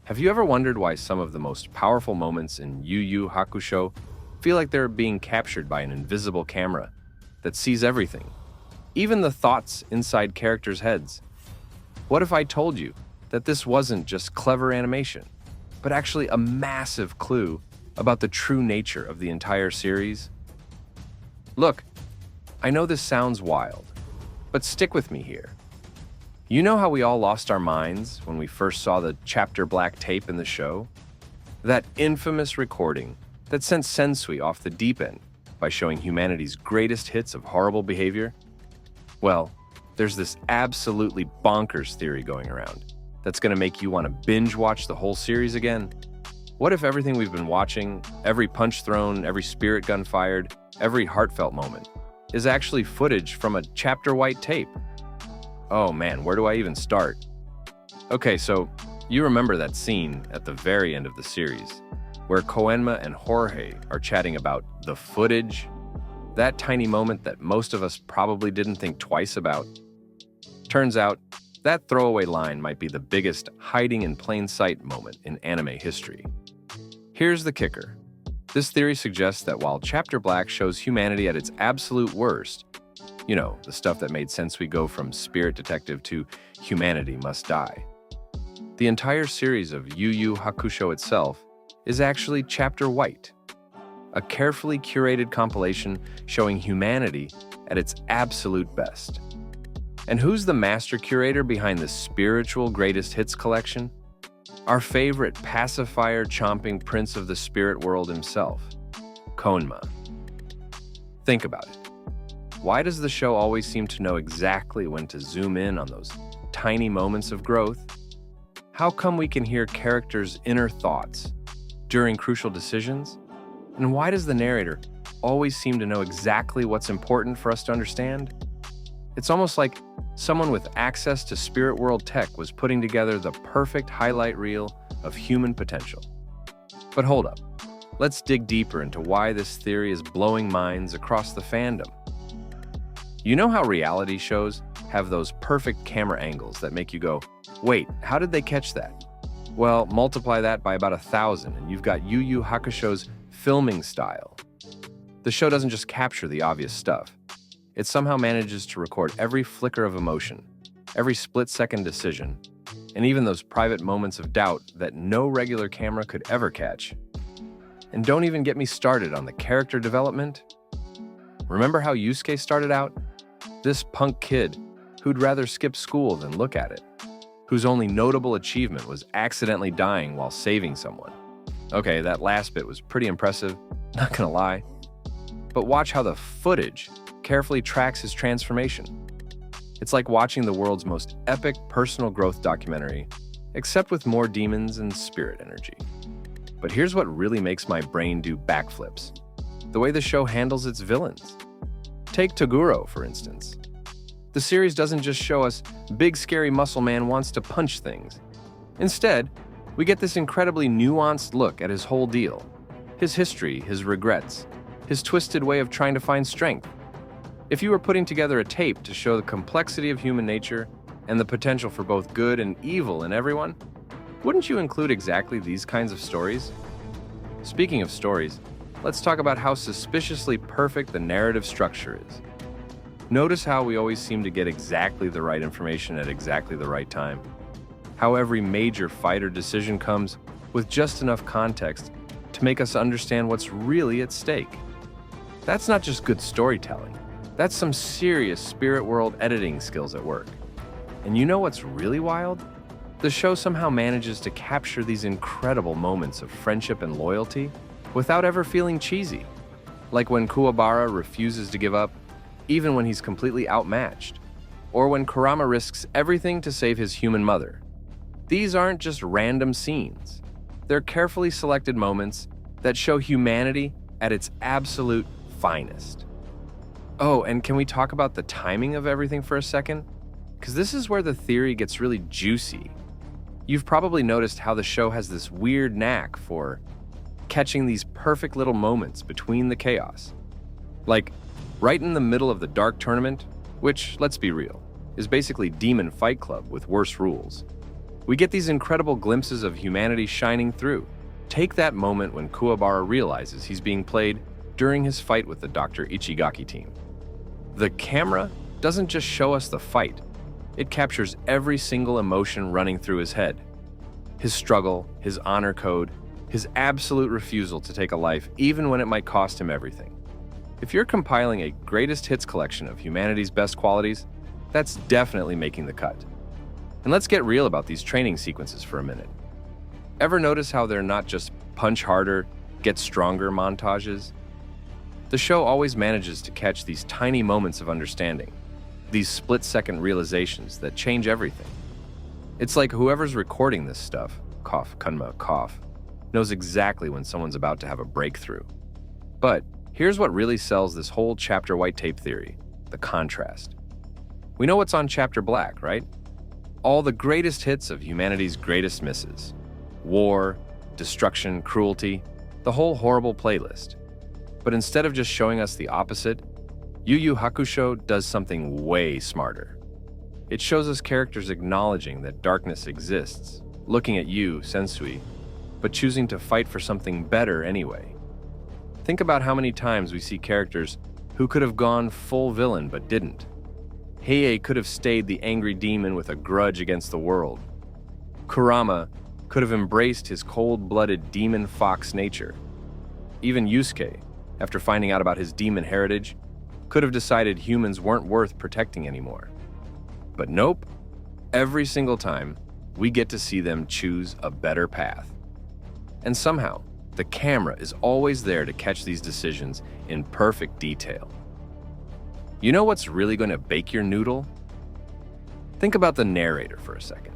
Have you ever wondered why some of the most powerful moments in Yu Yu Hakusho feel like they're being captured by an invisible camera that sees everything, even the thoughts inside characters' heads? What if I told you that this wasn't just clever animation, but actually a massive clue about the true nature of the entire series? Look, I know this sounds wild, but stick with me here. You know how we all lost our minds when we first saw the chapter black tape in the show? That infamous recording that sent Sensui off the deep end by showing humanity's greatest hits of horrible behavior? Well, there's this absolutely bonkers theory going around that's going to make you want to binge watch the whole series again. What if everything we've been watching, every punch thrown, every spirit gun fired, every heartfelt moment, is actually footage from a chapter white tape? Oh man, where do I even start? Okay, so you remember that scene at the very end of the series where Koenma and Jorge are chatting about the footage? That tiny moment that most of us probably didn't think twice about. Turns out, that throwaway line might be the biggest hiding in plain sight moment in anime history. Here's the kicker. This theory suggests that while Chapter Black shows humanity at its absolute worst, you know, the stuff that made Sensui go from spirit detective to humanity must die, the entire series of Yu Yu Hakusho itself is actually Chapter White, a carefully curated compilation showing humanity at its absolute best. And who's the master curator behind the spiritual greatest hits collection? Our favorite pacifier-chomping prince of the spirit world himself, Koenma. Think about it. Why does the show always seem to know exactly when to zoom in on those tiny moments of growth? How come we can hear characters' inner thoughts during crucial decisions? And why does the narrator always seem to know exactly what's important for us to understand? It's almost like someone with access to spirit world tech was putting together the perfect highlight reel of human potential. But hold up, let's dig deeper into why this theory is blowing minds across the fandom. You know how reality shows have those perfect camera angles that make you go, wait, how did they catch that? Well, multiply that by about 1,000 and you've got Yu Yu Hakusho's filming style. The show doesn't just capture the obvious stuff. It somehow manages to record every flicker of emotion, every split-second decision, and even those private moments of doubt that no regular camera could ever catch. And don't even get me started on the character development. Remember how Yusuke started out? This punk kid who'd rather skip school than look at it, whose only notable achievement was accidentally dying while saving someone. Okay, that last bit was pretty impressive, not gonna lie. But watch how the footage carefully tracks his transformation. It's like watching the world's most epic personal growth documentary, except with more demons and spirit energy. But here's what really makes my brain do backflips: the way the show handles its villains. Take Toguro, for instance. The series doesn't just show us big scary muscle man wants to punch things. Instead, we get this incredibly nuanced look at his whole deal. His history, his regrets, his twisted way of trying to find strength. If you were putting together a tape to show the complexity of human nature and the potential for both good and evil in everyone, wouldn't you include exactly these kinds of stories? Speaking of stories, let's talk about how suspiciously perfect the narrative structure is. Notice how we always seem to get exactly the right information at exactly the right time. How every major fight or decision comes with just enough context to make us understand what's really at stake. That's not just good storytelling. That's some serious spirit world editing skills at work. And you know what's really wild? The show somehow manages to capture these incredible moments of friendship and loyalty without ever feeling cheesy. Like when Kuwabara refuses to give up, even when he's completely outmatched. Or when Kurama risks everything to save his human mother. These aren't just random scenes. They're carefully selected moments that show humanity at its absolute finest. Oh, and can we talk about the timing of everything for a second? Because this is where the theory gets really juicy. You've probably noticed how the show has this weird knack for catching these perfect little moments between the chaos. Like, right in the middle of the Dark Tournament, which, let's be real, is basically Demon Fight Club with worse rules. We get these incredible glimpses of humanity shining through. Take that moment when Kuwabara realizes he's being played during his fight with the Dr. Ichigaki team. The camera doesn't just show us the fight, it captures every single emotion running through his head. His struggle, his honor code, his absolute refusal to take a life even when it might cost him everything. If you're compiling a greatest hits collection of humanity's best qualities, that's definitely making the cut. And let's get real about these training sequences for a minute. Ever notice how they're not just punch harder, get stronger montages? The show always manages to catch these tiny moments of understanding, these split-second realizations that change everything. It's like whoever's recording this stuff, Koenma, knows exactly when someone's about to have a breakthrough. But here's what really sells this whole chapter white tape theory, the contrast. We know what's on chapter black, right? All the greatest hits of humanity's greatest misses. War, destruction, cruelty, the whole horrible playlist. But instead of just showing us the opposite, Yu Yu Hakusho does something way smarter. It shows us characters acknowledging that darkness exists, looking at you, Sensui, but choosing to fight for something better anyway. Think about how many times we see characters who could have gone full villain but didn't. Heie could have stayed the angry demon with a grudge against the world. Kurama could have embraced his cold-blooded demon fox nature. Even Yusuke, after finding out about his demon heritage, could have decided humans weren't worth protecting anymore. But nope, every single time, we get to see them choose a better path. And somehow, the camera is always there to catch these decisions in perfect detail. You know what's really going to bake your noodle? Think about the narrator for a second.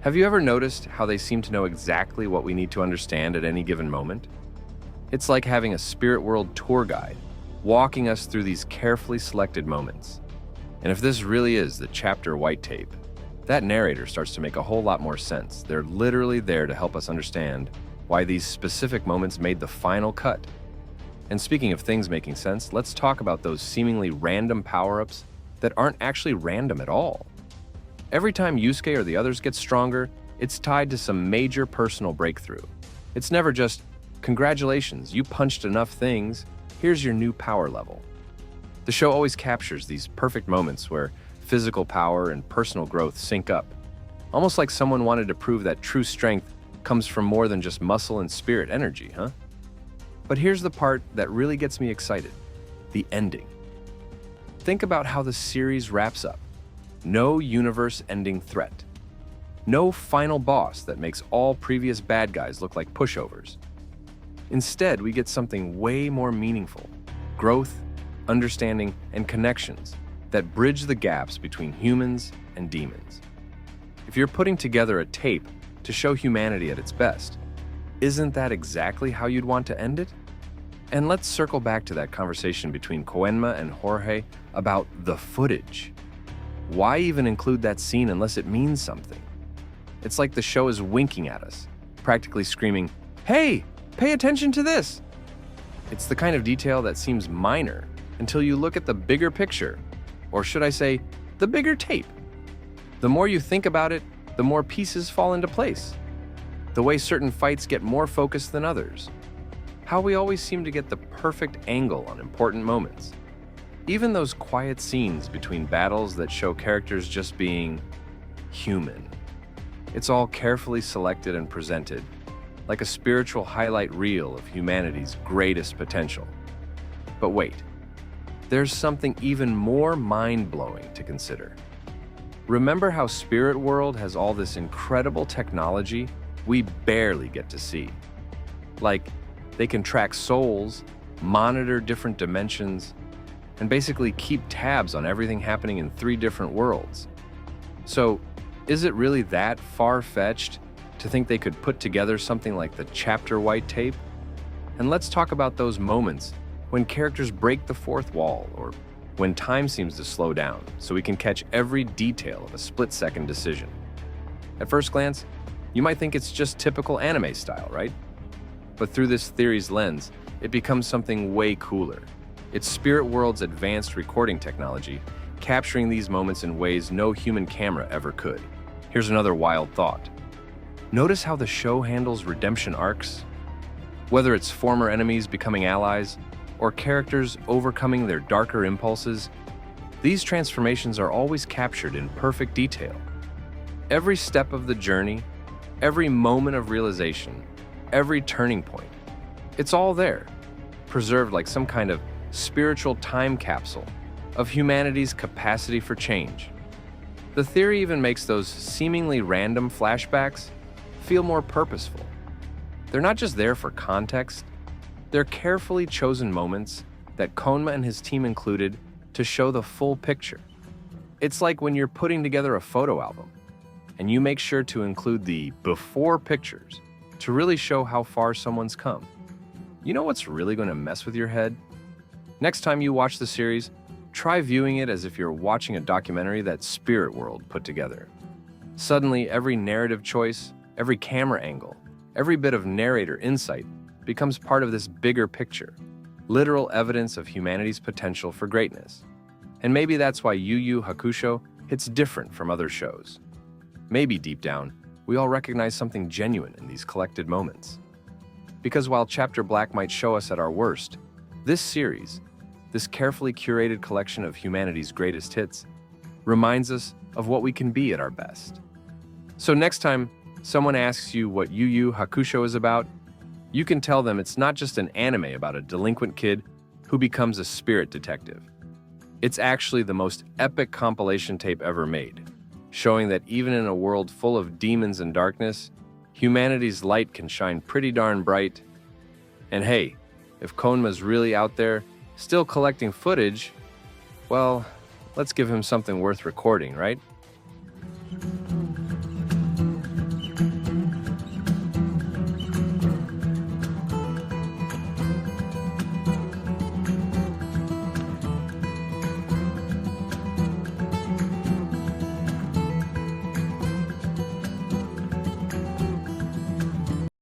Have you ever noticed how they seem to know exactly what we need to understand at any given moment? It's like having a spirit world tour guide, walking us through these carefully selected moments. And if this really is the chapter white tape, that narrator starts to make a whole lot more sense. They're literally there to help us understand why these specific moments made the final cut. And speaking of things making sense, let's talk about those seemingly random power-ups that aren't actually random at all. Every time Yusuke or the others get stronger, it's tied to some major personal breakthrough. It's never just, congratulations, you punched enough things, here's your new power level. The show always captures these perfect moments where physical power and personal growth sync up, almost like someone wanted to prove that true strength comes from more than just muscle and spirit energy, huh? But here's the part that really gets me excited, the ending. Think about how the series wraps up. No universe-ending threat. No final boss that makes all previous bad guys look like pushovers. Instead, we get something way more meaningful. Growth, understanding, and connections that bridge the gaps between humans and demons. If you're putting together a tape to show humanity at its best, isn't that exactly how you'd want to end it? And let's circle back to that conversation between Koenma and Jorge about the footage. Why even include that scene unless it means something? It's like the show is winking at us, practically screaming, "Hey, pay attention to this!" It's the kind of detail that seems minor until you look at the bigger picture, or should I say, the bigger tape. The more you think about it, the more pieces fall into place. The way certain fights get more focused than others. How we always seem to get the perfect angle on important moments. Even those quiet scenes between battles that show characters just being human. It's all carefully selected and presented, like a spiritual highlight reel of humanity's greatest potential. But wait, there's something even more mind-blowing to consider. Remember how Spirit World has all this incredible technology we barely get to see? Like, they can track souls, monitor different dimensions, and basically keep tabs on everything happening in 3 different worlds. So, is it really that far-fetched to think they could put together something like the chapter white tape? And let's talk about those moments when characters break the fourth wall, or when time seems to slow down so we can catch every detail of a split-second decision. At first glance, you might think it's just typical anime style, right? But through this theory's lens, it becomes something way cooler. It's Spirit World's advanced recording technology, capturing these moments in ways no human camera ever could. Here's another wild thought. Notice how the show handles redemption arcs? Whether it's former enemies becoming allies, or characters overcoming their darker impulses, these transformations are always captured in perfect detail. Every step of the journey, every moment of realization, every turning point, it's all there, preserved like some kind of spiritual time capsule of humanity's capacity for change. The theory even makes those seemingly random flashbacks feel more purposeful. They're not just there for context, they're carefully chosen moments that Koenma and his team included to show the full picture. It's like when you're putting together a photo album, and you make sure to include the before pictures to really show how far someone's come. You know what's really going to mess with your head? Next time you watch the series, try viewing it as if you're watching a documentary that Spirit World put together. Suddenly, every narrative choice, every camera angle, every bit of narrator insight becomes part of this bigger picture, literal evidence of humanity's potential for greatness. And maybe that's why Yu Yu Hakusho hits different from other shows. Maybe deep down, we all recognize something genuine in these collected moments. Because while Chapter Black might show us at our worst, this series, this carefully curated collection of humanity's greatest hits, reminds us of what we can be at our best. So next time someone asks you what Yu Yu Hakusho is about, you can tell them it's not just an anime about a delinquent kid who becomes a spirit detective. It's actually the most epic compilation tape ever made, showing that even in a world full of demons and darkness, humanity's light can shine pretty darn bright. And hey, if Koenma's really out there, still collecting footage, well, let's give him something worth recording, right?